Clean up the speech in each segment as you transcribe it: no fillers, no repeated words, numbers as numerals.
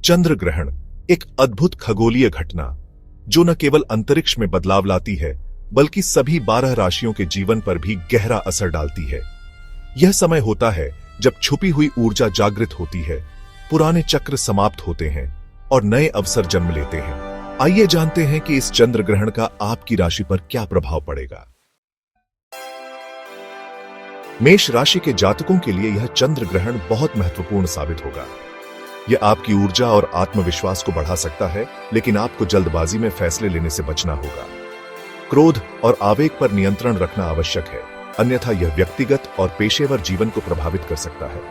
चंद्र ग्रहण एक अद्भुत खगोलीय घटना जो न केवल अंतरिक्ष में बदलाव लाती है बल्कि सभी 12 राशियों के जीवन पर भी गहरा असर डालती है। यह समय होता है जब छुपी हुई ऊर्जा जागृत होती है, पुराने चक्र समाप्त होते हैं और नए अवसर जन्म लेते हैं। आइए जानते हैं कि इस चंद्र ग्रहण का आपकी राशि पर क्या प्रभाव पड़ेगा। मेष राशि के जातकों के लिए यह चंद्र ग्रहण बहुत महत्वपूर्ण साबित होगा। यह आपकी ऊर्जा और आत्मविश्वास को बढ़ा सकता है, लेकिन आपको जल्दबाजी में फैसले लेने से बचना होगा। क्रोध और आवेग पर नियंत्रण रखना आवश्यक है, अन्यथा यह व्यक्तिगत और पेशेवर जीवन को प्रभावित कर सकता है।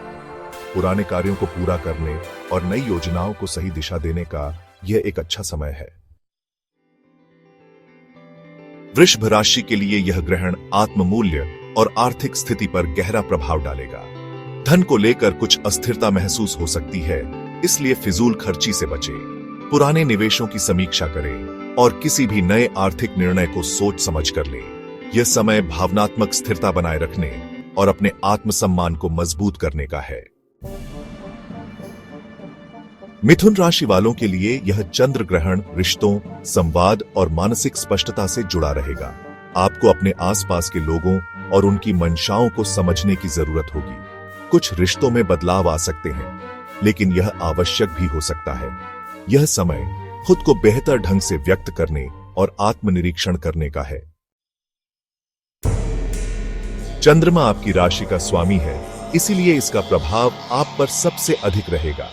पुराने कार्यों को पूरा करने और नई योजनाओं को सही दिशा देने का यह एक अच्छा समय है। वृषभ राशि के लिए यह ग्रहण आत्ममूल्य और आर्थिक स्थिति पर गहरा प्रभाव डालेगा। धन को लेकर कुछ अस्थिरता महसूस हो सकती है, इसलिए फिजूल खर्ची से बचें। पुराने निवेशों की समीक्षा करें और किसी भी नए आर्थिक निर्णय को सोच समझ कर लें। यह समय भावनात्मक स्थिरता बनाए रखने और अपने आत्मसम्मान को मजबूत करने का है। मिथुन राशि वालों के लिए यह चंद्र ग्रहण रिश्तों, संवाद और मानसिक स्पष्टता से जुड़ा रहेगा। आपको अपने आसपास के लोगों और उनकी मंशाओं को समझने की जरूरत होगी। कुछ रिश्तों में बदलाव आ सकते हैं, लेकिन यह आवश्यक भी हो सकता है। यह समय खुद को बेहतर ढंग से व्यक्त करने और आत्मनिरीक्षण करने का है। चंद्रमा आपकी राशि का स्वामी है, इसीलिए इसका प्रभाव आप पर सबसे अधिक रहेगा।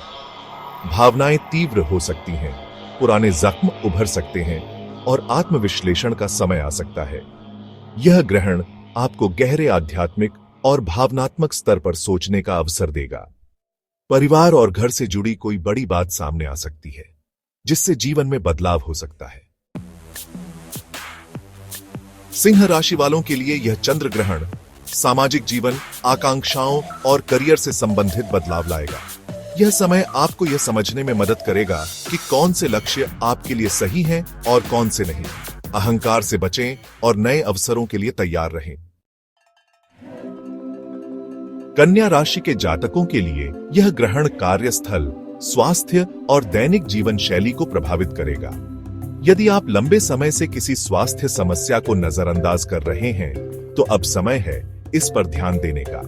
भावनाएं तीव्र हो सकती हैं, पुराने जख्म उभर सकते हैं और आत्मविश्लेषण का समय आ सकता है। यह ग्रहण आपको गहरे आध्यात्मिक और भावनात्मक स्तर पर सोचने का अवसर देगा। परिवार और घर से जुड़ी कोई बड़ी बात सामने आ सकती है, जिससे जीवन में बदलाव हो सकता है। सिंह राशि वालों के लिए यह चंद्र ग्रहण सामाजिक जीवन, आकांक्षाओं और करियर से संबंधित बदलाव लाएगा। यह समय आपको यह समझने में मदद करेगा कि कौन से लक्ष्य आपके लिए सही हैं और कौन से नहीं। अहंकार से बचें और नए अवसरों के लिए तैयार रहें। कन्या राशि के जातकों के लिए यह ग्रहण कार्यस्थल, स्वास्थ्य और दैनिक जीवन शैली को प्रभावित करेगा। यदि आप लंबे समय से किसी स्वास्थ्य समस्या को नजरअंदाज कर रहे हैं, तो अब समय है इस पर ध्यान देने का।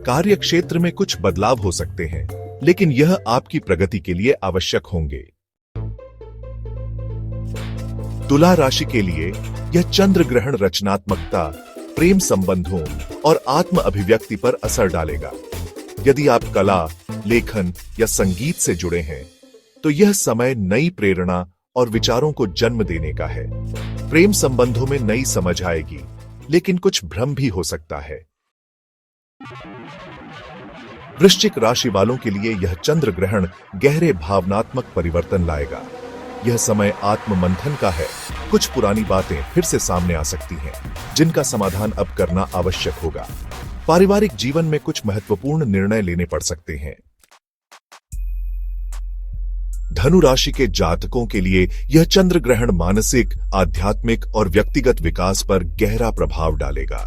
कार्य क्षेत्र में कुछ बदलाव हो सकते हैं, लेकिन यह आपकी प्रगति के लिए आवश्यक होंगे। तुला राशि के लिए यह चंद्र ग्रहण रचनात्मकता, प्रेम संबंधों और आत्म अभिव्यक्ति पर असर डालेगा। यदि आप कला, लेखन या संगीत से जुड़े हैं, तो यह समय नई प्रेरणा और विचारों को जन्म देने का है। प्रेम संबंधों में नई समझ आएगी, लेकिन कुछ भ्रम भी हो सकता है। वृश्चिक राशि वालों के लिए यह चंद्र ग्रहण गहरे भावनात्मक परिवर्तन लाएगा। यह समय आत्ममंथन का है। कुछ पुरानी बातें फिर से सामने आ सकती हैं, जिनका समाधान अब करना आवश्यक होगा। पारिवारिक जीवन में कुछ महत्वपूर्ण निर्णय लेने पड़ सकते हैं। धनु राशि के जातकों के लिए यह चंद्र ग्रहण मानसिक, आध्यात्मिक और व्यक्तिगत विकास पर गहरा प्रभाव डालेगा।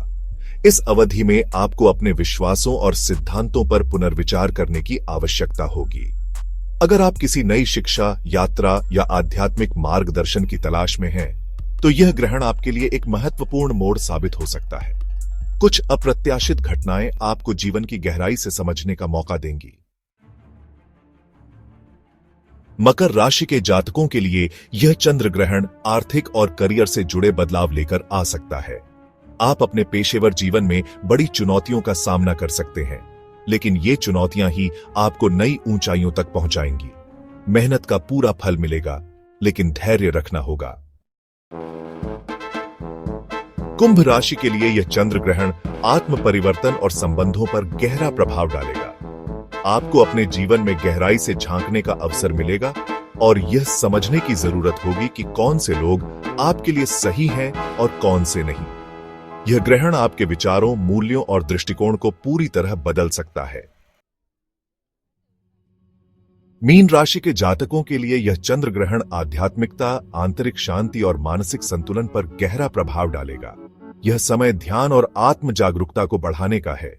इस अवधि में आपको अपने विश्वासों और सिद्धांतों पर पुनर्विचार करने की आवश्यकता होगी। अगर आप किसी नई शिक्षा, यात्रा या आध्यात्मिक मार्गदर्शन की तलाश में हैं, तो यह ग्रहण आपके लिए एक महत्वपूर्ण मोड़ साबित हो सकता है। कुछ अप्रत्याशित घटनाएं आपको जीवन की गहराई से समझने का मौका देंगी। मकर राशि के जातकों के लिए यह चंद्र ग्रहण आर्थिक और करियर से जुड़े बदलाव लेकर आ सकता है। आप अपने पेशेवर जीवन में बड़ी चुनौतियों का सामना कर सकते हैं, लेकिन ये चुनौतियां ही आपको नई ऊंचाइयों तक पहुंचाएंगी। मेहनत का पूरा फल मिलेगा, लेकिन धैर्य रखना होगा। कुंभ राशि के लिए यह चंद्र ग्रहण आत्म परिवर्तन और संबंधों पर गहरा प्रभाव डालेगा। आपको अपने जीवन में गहराई से झांकने का अवसर मिलेगा और यह समझने की जरूरत होगी कि कौन से लोग आपके लिए सही हैं और कौन से नहीं। यह ग्रहण आपके विचारों, मूल्यों और दृष्टिकोण को पूरी तरह बदल सकता है। मीन राशि के जातकों के लिए यह चंद्र ग्रहण आध्यात्मिकता, आंतरिक शांति और मानसिक संतुलन पर गहरा प्रभाव डालेगा। यह समय ध्यान और आत्म जागरूकता को बढ़ाने का है।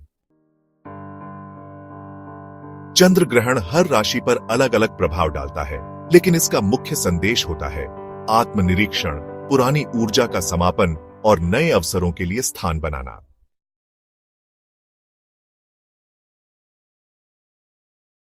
चंद्र ग्रहण हर राशि पर अलग अलग प्रभाव डालता है, लेकिन इसका मुख्य संदेश होता है आत्मनिरीक्षण, पुरानी ऊर्जा का समापन और नए अवसरों के लिए स्थान बनाना।